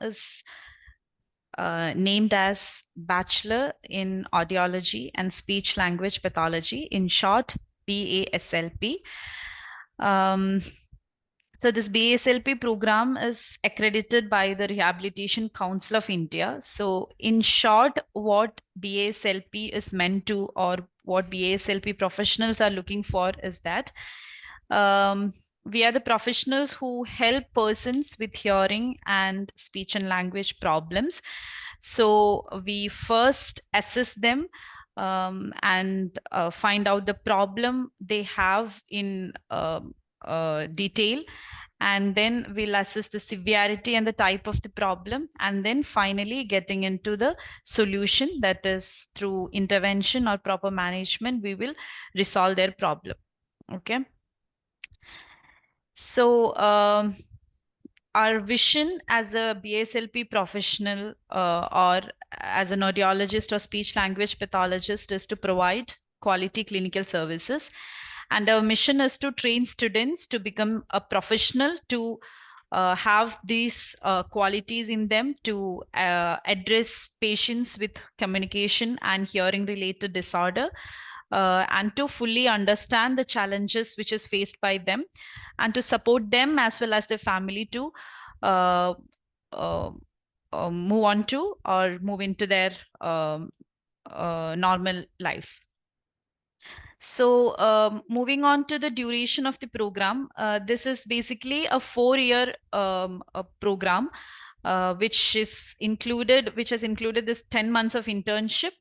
is named as Bachelor in Audiology and Speech Language Pathology, in short, BASLP. So this BASLP program is accredited by the Rehabilitation Council of India. So in short, what BASLP is meant to, or what BASLP professionals are looking for, is that we are the professionals who help persons with hearing and speech and language problems. So we first assess them and find out the problem they have in detail, and then we'll assess the severity and the type of the problem, and then finally getting into the solution, that is through intervention or proper management we will resolve their problem. Okay, so our vision as a BASLP professional or as an audiologist or speech language pathologist is to provide quality clinical services. And our mission is to train students to become a professional, to have these qualities in them to address patients with communication and hearing related disorder, and to fully understand the challenges which is faced by them, and to support them as well as their family to uh, uh, move on to or move into their normal life. So moving on to the duration of the program, this is basically a 4-year program, which has included this 10 months of internship.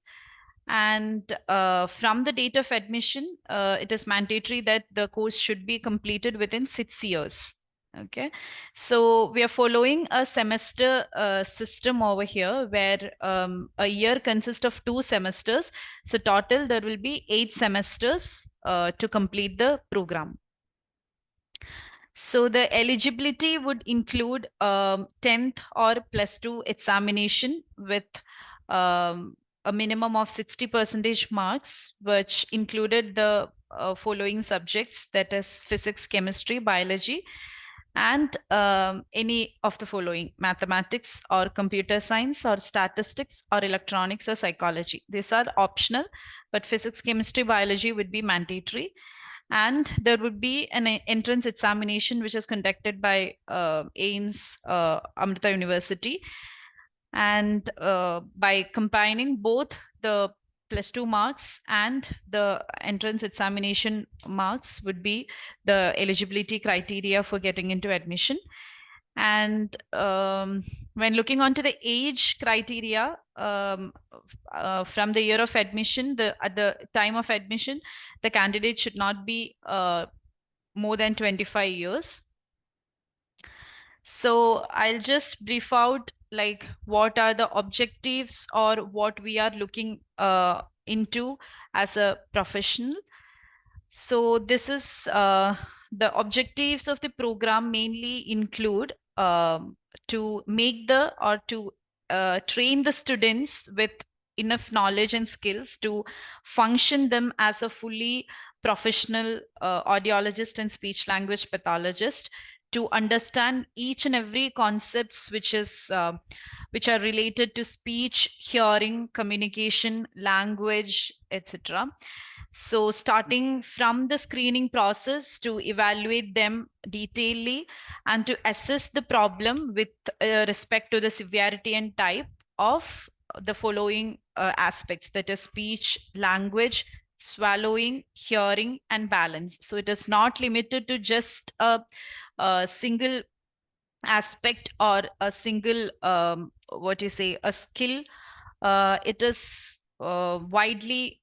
And from the date of admission, it is mandatory that the course should be completed within 6 years. Okay, so we are following a semester system over here, where a year consists of 2 semesters. So total there will be 8 semesters to complete the program. So the eligibility would include 10th or +2 examination with a minimum of 60% marks, which included the following subjects, that is physics, chemistry, biology, and any of the following: mathematics or computer science or statistics or electronics or psychology. These are optional, but physics, chemistry, biology would be mandatory. And there would be an entrance examination which is conducted by AIMS, Amrita University. And by combining both the +2 marks and the entrance examination marks would be the eligibility criteria for getting into admission. And when looking onto the age criteria, from the year of admission, at the time of admission, the candidate should not be more than 25 years. So I'll just brief out like what are the objectives or what we are looking into as a professional. So this is the objectives of the program mainly include to make the or to train the students with enough knowledge and skills to function them as a fully professional audiologist and speech language pathologist, to understand each and every concepts which are related to speech, hearing, communication, language, etc. So starting from the screening process to evaluate them detailedly and to assess the problem with respect to the severity and type of the following aspects, that is speech, language, swallowing, hearing, and balance. So it is not limited to just a single aspect or a single a skill. It is widely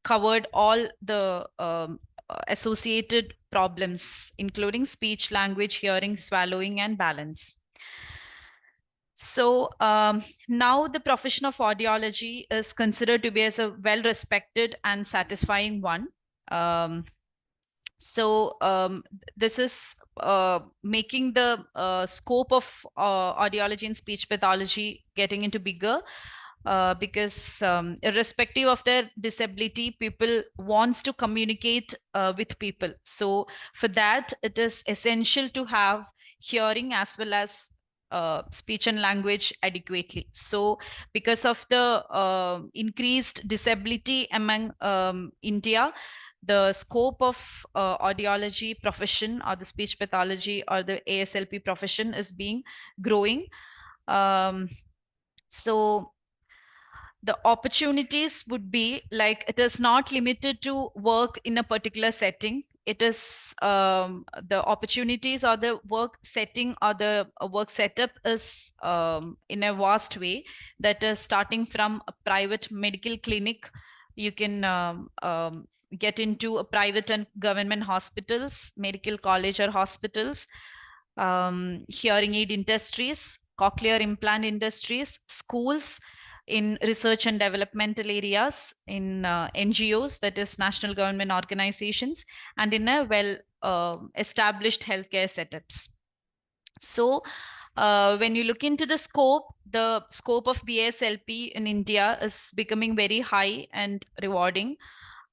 covered all the associated problems, including speech, language, hearing, swallowing, and balance. So now the profession of audiology is considered to be as a well-respected and satisfying one. So this is making the scope of audiology and speech pathology getting into bigger, because irrespective of their disability, people wants to communicate with people. So for that, it is essential to have hearing as well as speech and language adequately. So because of the increased disability among India, the scope of audiology profession or the speech pathology or the ASLP profession is being growing. So the opportunities would be like, it is not limited to work in a particular setting. It is the opportunities or the work setting or the work setup is in a vast way, that is starting from a private medical clinic. You can get into a private and government hospitals, medical college or hospitals, hearing aid industries, cochlear implant industries, schools, in research and developmental areas, in NGOs, that is national government organizations, and in a well established healthcare setups. So when you look into the scope of BSLP in India is becoming very high and rewarding.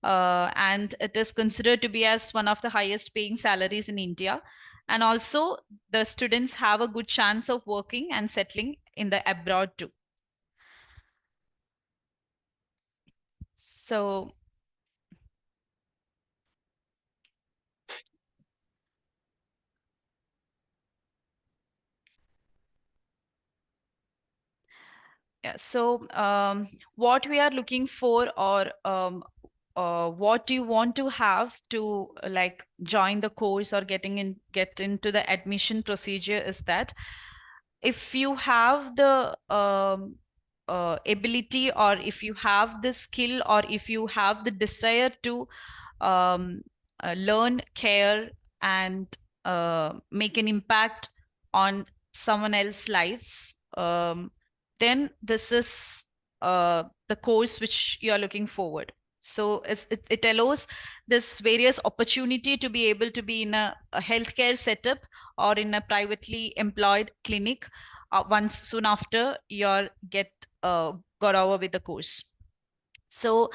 And it is considered to be as one of the highest paying salaries in India. And also the students have a good chance of working and settling in the abroad too. So yeah, so what we are looking for, or what do you want to have to like join the course or get into the admission procedure, is that if you have the ability, or if you have the skill, or if you have the desire to learn, care, and make an impact on someone else's lives, then this is the course which you are looking forward. So it allows this various opportunity to be able to be in a healthcare setup or in a privately employed clinic once soon after you got over with the course. So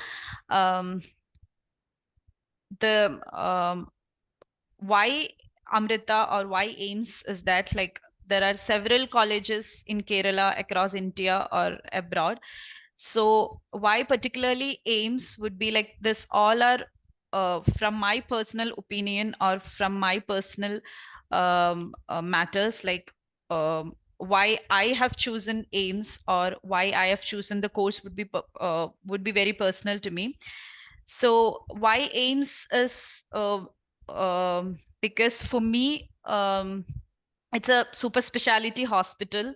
the why Amrita or why AIMS is that, like, there are several colleges in Kerala, across India or abroad. So why particularly AIMS would be like this? All are from my personal opinion or from my personal matters, like why I have chosen AIMS or why I have chosen the course would be very personal to me. So why AIMS is because for me, it's a super specialty hospital,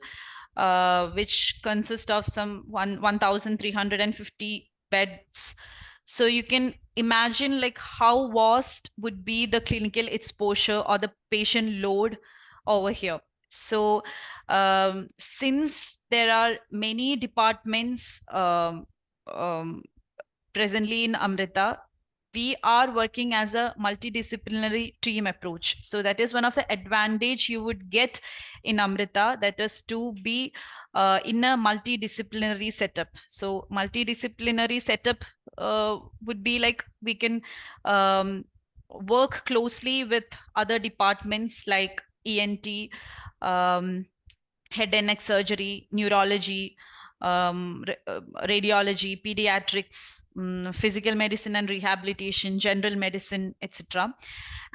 which consists of some 1,350 beds. So you can imagine like how vast would be the clinical exposure or the patient load over here. So since there are many departments presently in Amrita, we are working as a multidisciplinary team approach. So that is one of the advantage you would get in Amrita, that is to be in a multidisciplinary setup. So multidisciplinary setup would be like we can work closely with other departments like ENT, head and neck surgery, neurology, radiology, pediatrics, physical medicine and rehabilitation, general medicine, etc.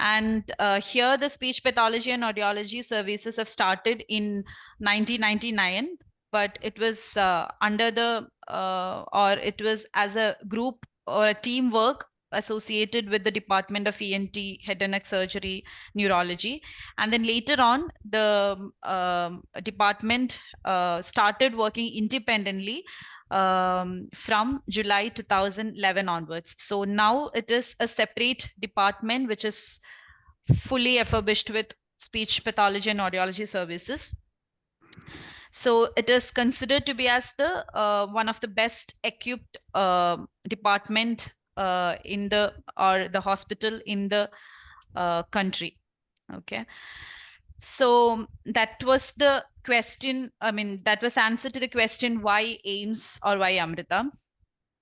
And here the speech pathology and audiology services have started in 1999, but it was under the or it was as a group or a teamwork associated with the Department of ENT, head and neck surgery, neurology. And then later on, the department started working independently from July 2011 onwards. So now it is a separate department which is fully refurbished with speech pathology and audiology services. So it is considered to be as the one of the best equipped department in the hospital in the country. Okay. So that was the question. I mean, that was answer to the question why AIMS or why Amrita.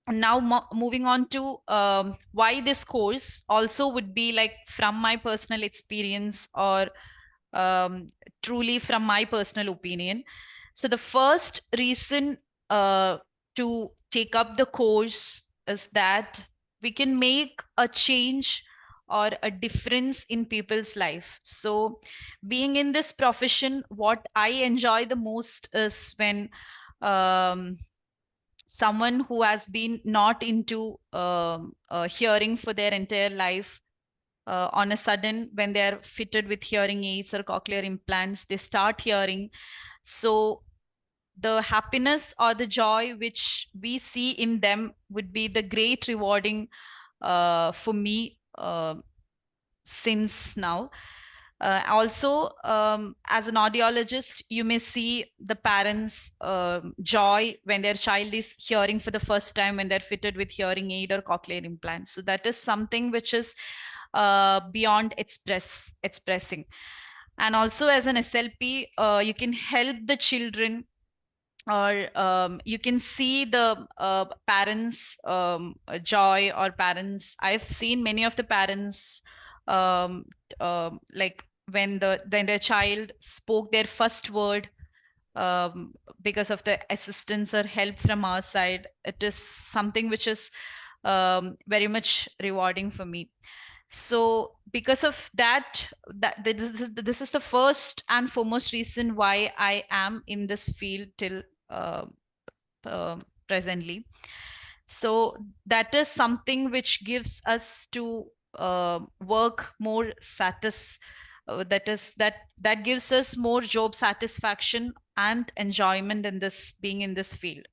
And now moving on to why this course also would be like from my personal experience or truly from my personal opinion. So the first reason uh, to take up the course is that we can make a change or a difference in people's life. So being in this profession, what I enjoy the most is when um, someone who has been not into hearing for their entire life, on a sudden, when they're fitted with hearing aids or cochlear implants, they start hearing. So the happiness or the joy which we see in them would be the great rewarding for me since now. Also, as an audiologist, you may see the parents' joy when their child is hearing for the first time when they're fitted with hearing aid or cochlear implants. So that is something which is beyond expressing. And also, as an SLP, you can help the children, or you can see the parents joy, or parents, I've seen many of the parents um, like when their child spoke their first word, um, because of the assistance or help from our side, it is something which is very much rewarding for me. So because of that, this is the first and foremost reason why I am in this field till uh, presently. So that is something which gives us to work more that gives us more job satisfaction and enjoyment in this being in this field.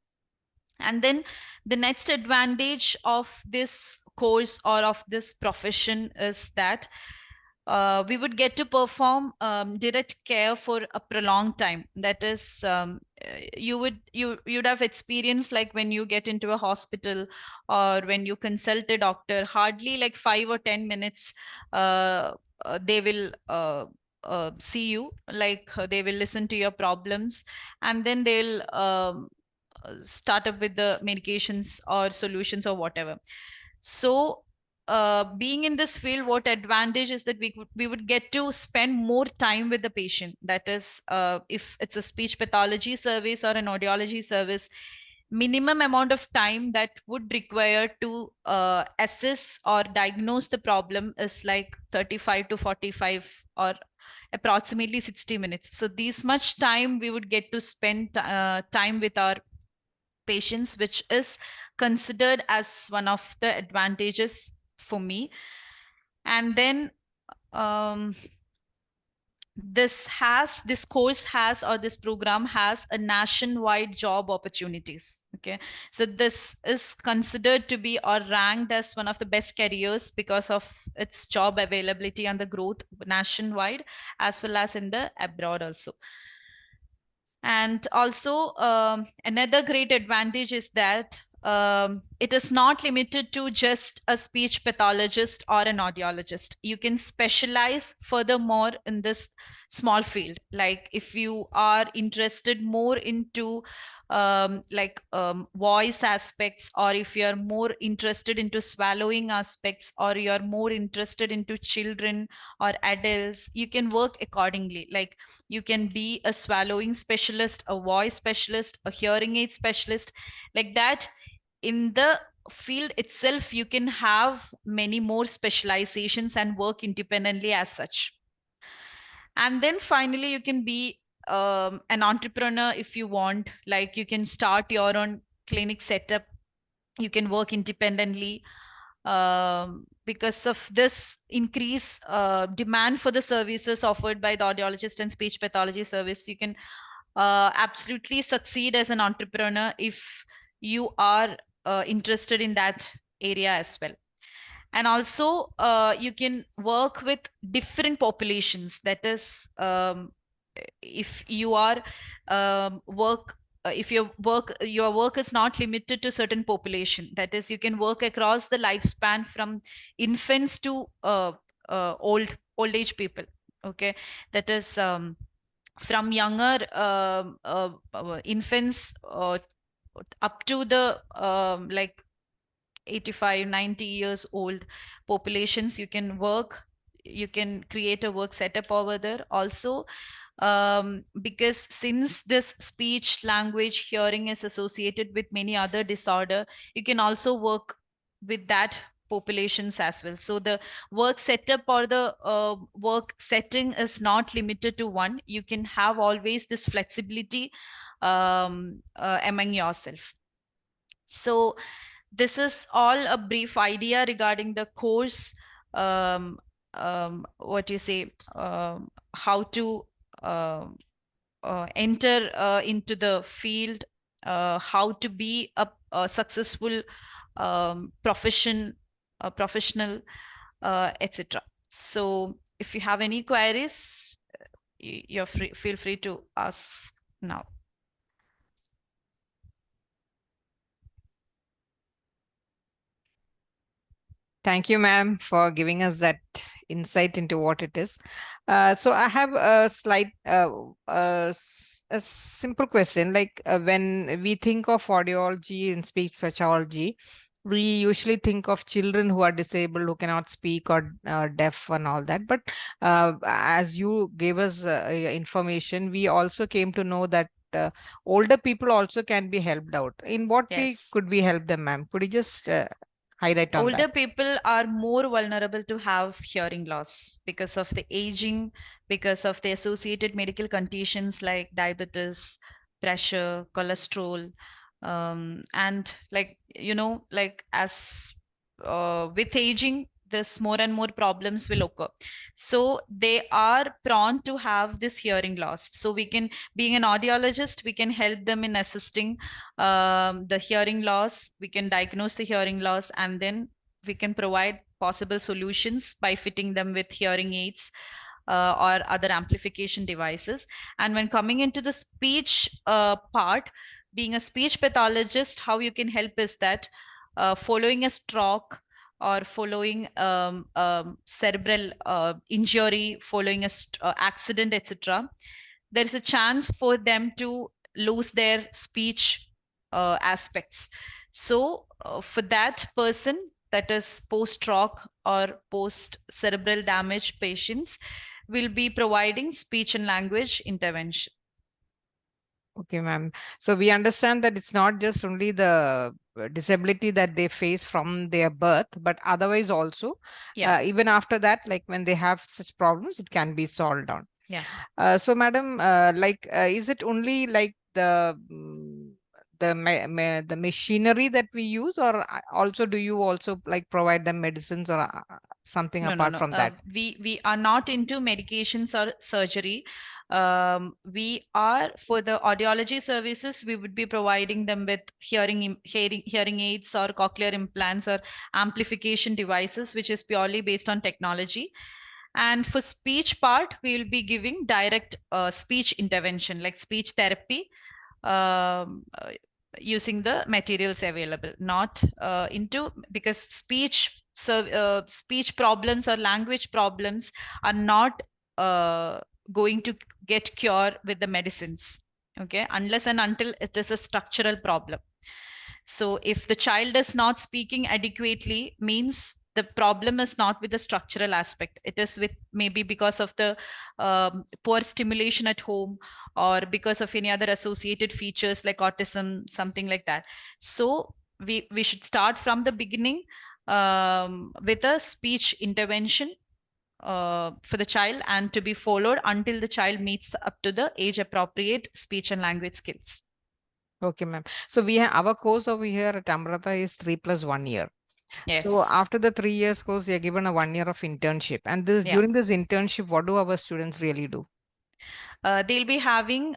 And then the next advantage of this course or of this profession is that we would get to perform direct care for a prolonged time. That is, you'd have experienced, like when you get into a hospital or when you consult a doctor, hardly like 5 or 10 minutes they will see you, like they will listen to your problems, and then they'll start up with the medications or solutions or whatever. So being in this field, what advantage is that we would get to spend more time with the patient. That is, if it's a speech pathology service or an audiology service, minimum amount of time that would require to assess or diagnose the problem is like 35 to 45 or approximately 60 minutes. So this much time we would get to spend time with our patients, which is considered as one of the advantages for me. And then um, this course has, or this program has, a nationwide job opportunities. Okay, so this is considered to be or ranked as one of the best careers because of its job availability and the growth nationwide as well as in the abroad also. And also, another great advantage is that it is not limited to just a speech pathologist or an audiologist. You can specialize furthermore in this small field. Like if you are interested more into voice aspects, or if you're more interested into swallowing aspects, or you're more interested into children or adults, you can work accordingly. Like you can be a swallowing specialist, a voice specialist, a hearing aid specialist, like that. In the field itself, you can have many more specializations and work independently as such. And then finally, you can be an entrepreneur if you want. Like you can start your own clinic setup, you can work independently. Because of this increase demand for the services offered by the audiologist and speech pathology service, you can absolutely succeed as an entrepreneur if you are interested in that area as well. And also you can work with different populations. That is, if you are work if your work is not limited to certain population. That is, you can work across the lifespan from infants to old age people. Okay, that is, from younger infants up to the like 85, 90 years old populations, you can work. you can create a work setup over there. Also, because since this speech language hearing is associated with many other disorder, you can also work with that populations as well. So the work setup or the work setting is not limited to one. You can have always this flexibility among yourself. So this is all a brief idea regarding the course, what you say, how to enter into the field, how to be a successful professional, etc. So if you have any queries, you're free, feel free to ask now. Thank you, ma'am, for giving us that insight into what it is. So I have a slight, a simple question. Like when we think of audiology and speech pathology, we usually think of children who are disabled, who cannot speak or deaf and all that. But as you gave us information, we also came to know that older people also can be helped out. In what way Yes. could we help them, ma'am? Could you just highlight on that? Older people are more vulnerable to have hearing loss because of the aging, because of the associated medical conditions like diabetes, pressure, cholesterol, and like, like as with aging, this more and more problems will occur. So they are prone to have this hearing loss. So we can, being an audiologist, we can help them in assisting the hearing loss. We can diagnose the hearing loss, and then we can provide possible solutions by fitting them with hearing aids or other amplification devices. And when coming into the speech part, being a speech pathologist, how you can help is that following a stroke or following cerebral injury, following a accident, etc., there is a chance for them to lose their speech aspects. So for that person, that is post stroke or post cerebral damage patients, will be providing speech and language intervention. Okay, ma'am. So we understand that it's not just only the disability that they face from their birth, but otherwise also, Yeah, even after that, like when they have such problems, it can be solved on. yeah. So, madam, is it only like the machinery that we use, or also do you also like provide them medicines or something No, no, apart no. from that? We are not into medications or surgery. We are for the audiology services. We would be providing them with hearing aids or cochlear implants or amplification devices, which is purely based on technology. And for speech part, we will be giving direct speech intervention, like speech therapy, um, uh, using the materials available, not into, because speech problems or language problems are not going to get cure with the medicines, okay, unless and until it is a structural problem. So if the child is not speaking adequately, means the problem is not with the structural aspect. It is with, maybe because of the poor stimulation at home, or because of any other associated features like autism, something like that. So we should start from the beginning with a speech intervention for the child, and to be followed until the child meets up to the age appropriate speech and language skills. Okay, ma'am. So we have our course over here at Amrata is 3 plus 1 year. So Yes. after the 3 years course, they are given a 1 year of internship. And this Yeah. during this internship, what do our students really do? They'll be having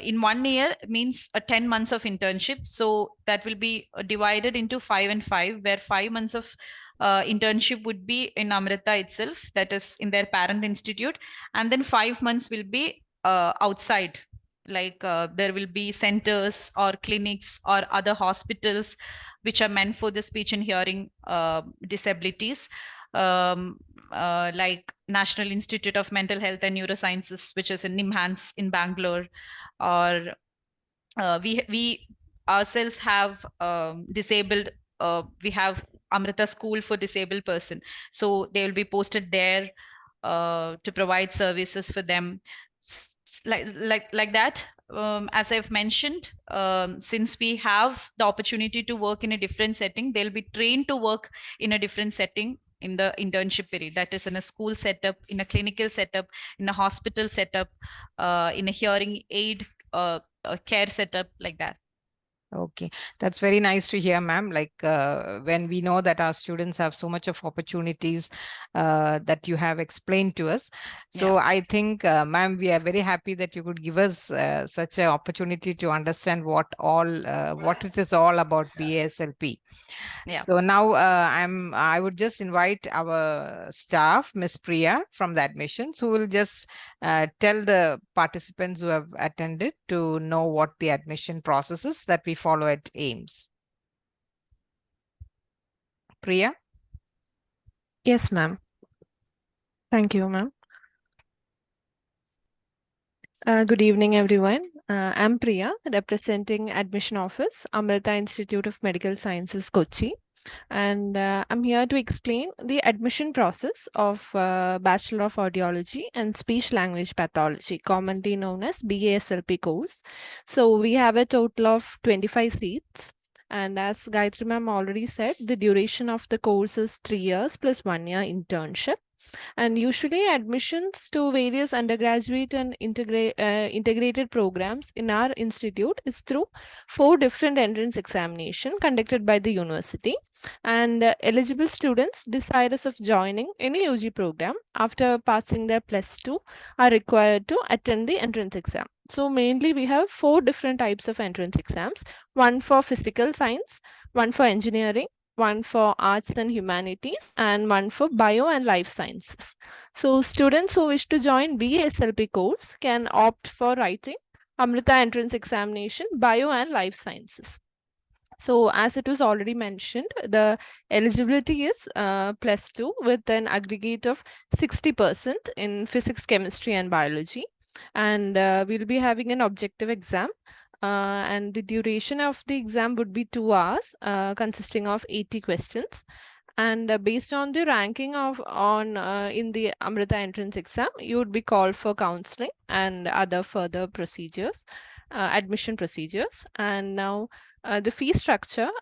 in 1 year means 10 months of internship. So that will be divided into 5 and 5, where 5 months of internship would be in Amrita itself, that is in their parent institute. And then 5 months will be outside. Like there will be centers or clinics or other hospitals which are meant for the speech and hearing disabilities. Um, like National Institute of Mental Health and Neurosciences, which is in NIMHANS in Bangalore, or we ourselves have disabled. We have Amrita School for Disabled Person. So they will be posted there to provide services for them. Like that. As I've mentioned, since we have the opportunity to work in a different setting, they'll be trained to work in a different setting in the internship period. That is in a school setup, in a clinical setup, in a hospital setup, in a hearing aid a care setup, like that. Okay, that's very nice to hear, ma'am. Like when we know that our students have so much of opportunities that you have explained to us. Yeah. So I think, ma'am, we are very happy that you could give us such an opportunity to understand what it is all about BASLP. Yeah. So now I would just invite our staff, Miss Priya from the admissions, who will just tell the participants who have attended to know what the admission process is that we follow at AIMS. Priya? Yes, ma'am. Thank you, ma'am. Good evening, everyone. I'm Priya, representing Admission Office, Amrita Institute of Medical Sciences, Kochi. And I'm here to explain the admission process of Bachelor of Audiology and Speech Language Pathology, commonly known as BASLP course. So we have a total of 25 seats. And as Gayatri ma'am already said, the duration of the course is 3 years plus 1 year internship. And usually admissions to various undergraduate and integrated programs in our institute is through 4 different entrance examination conducted by the university. And eligible students desirous of joining any UG program after passing their +2 are required to attend the entrance exam. So mainly we have 4 different types of entrance exams, one for physical science, one for engineering, one for arts and humanities, and one for bio and life sciences. So students who wish to join BASLP course can opt for writing Amrita entrance examination, bio and life sciences. So as it was already mentioned, the eligibility is +2 with an aggregate of 60% in physics, chemistry, and biology. And we'll be having an objective exam. And the duration of the exam would be 2 hours, consisting of 80 questions. And based on the ranking of on in the Amrita entrance exam, you would be called for counseling and other further procedures, admission procedures. And now the fee structure,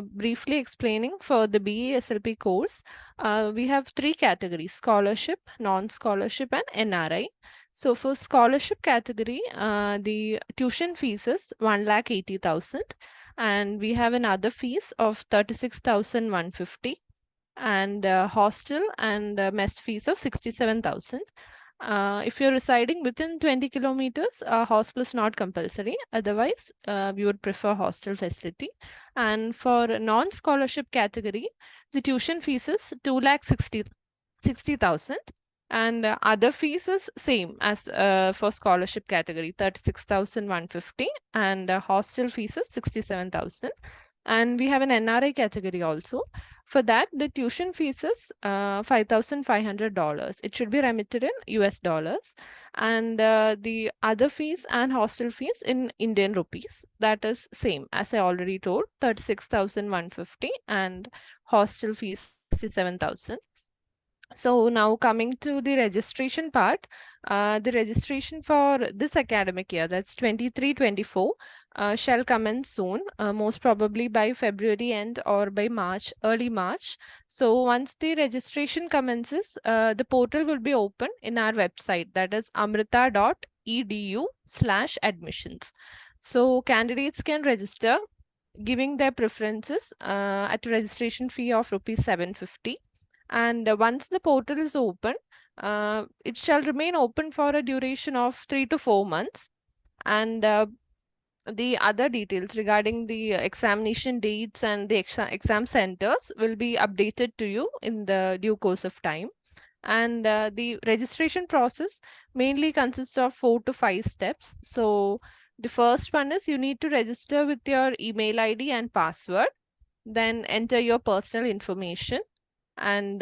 briefly explaining for the BASLP course, we have 3 categories: scholarship, non-scholarship, and NRI. So for scholarship category, the tuition fees is 1,80,000, and we have another fees of 36,150, and hostel and mess fees of 67,000. If you're residing within 20 kilometers, hostel is not compulsory. Otherwise, we would prefer hostel facility. And for non-scholarship category, the tuition fees is 2,60,000, and other fees is same as for scholarship category, 36,150, and hostel fees is 67,000. And we have an NRI category also. For that, the tuition fees is $5,500. It should be remitted in US dollars. And the other fees and hostel fees in Indian rupees. That is same as I already told, 36,150, and hostel fees 67,000. So now coming to the registration part, the registration for this academic year, that's 23-24, shall commence soon, most probably by February end or by March, early March. So once the registration commences, the portal will be open in our website, that is amrita.edu/admissions. So candidates can register giving their preferences at a registration fee of rupees 750. And once the portal is open, it shall remain open for a duration of 3 to 4 months. And the other details regarding the examination dates and the exam centers will be updated to you in the due course of time. And the registration process mainly consists of 4 to 5 steps. So the first one is you need to register with your email ID and password, then enter your personal information, and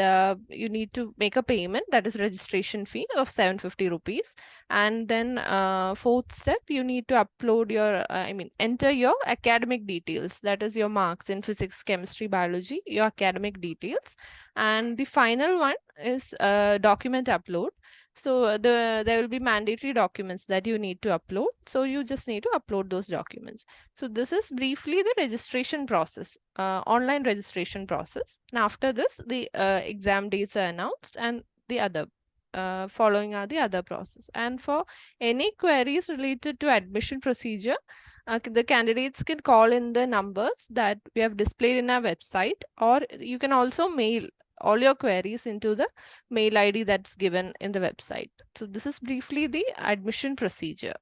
you need to make a payment, that is registration fee of 750 rupees. And then fourth step, you need to upload your enter your academic details, that is your marks in physics, chemistry, biology, your academic details. And the final one is document upload. So there will be mandatory documents that you need to upload, so you just need to upload those documents. So this is briefly the registration process, online registration process. And after this, the exam dates are announced, and the other following are the other process. And for any queries related to admission procedure, the candidates can call in the numbers that we have displayed in our website, or you can also mail all your queries into the mail ID that's given in the website. So this is briefly the admission procedure.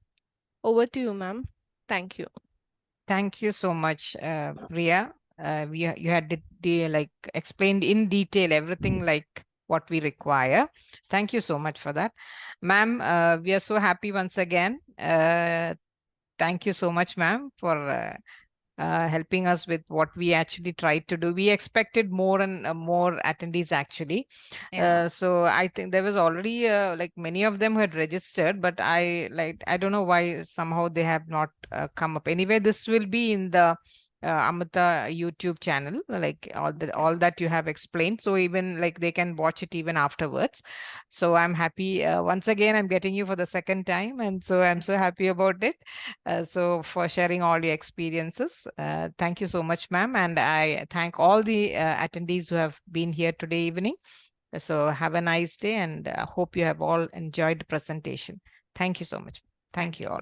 Over to you, ma'am. Thank you. Thank you so much, Priya. You had like explained in detail everything like what we require. Thank you so much for that, ma'am. We are so happy once again. Thank you so much, ma'am, for helping us with what we actually tried to do. We expected more and more attendees actually. Yeah. So I think there was already like many of them who had registered, but I don't know why somehow they have not come up. Anyway, this will be in the Amrita YouTube channel, like all that you have explained. So even like they can watch it even afterwards. So I'm happy. Once again, I'm getting you for the second time, and so I'm so happy about it. So for sharing all your experiences. Thank you so much, ma'am. And I thank all the attendees who have been here today evening. So have a nice day, and hope you have all enjoyed the presentation. Thank you so much. Thank you all.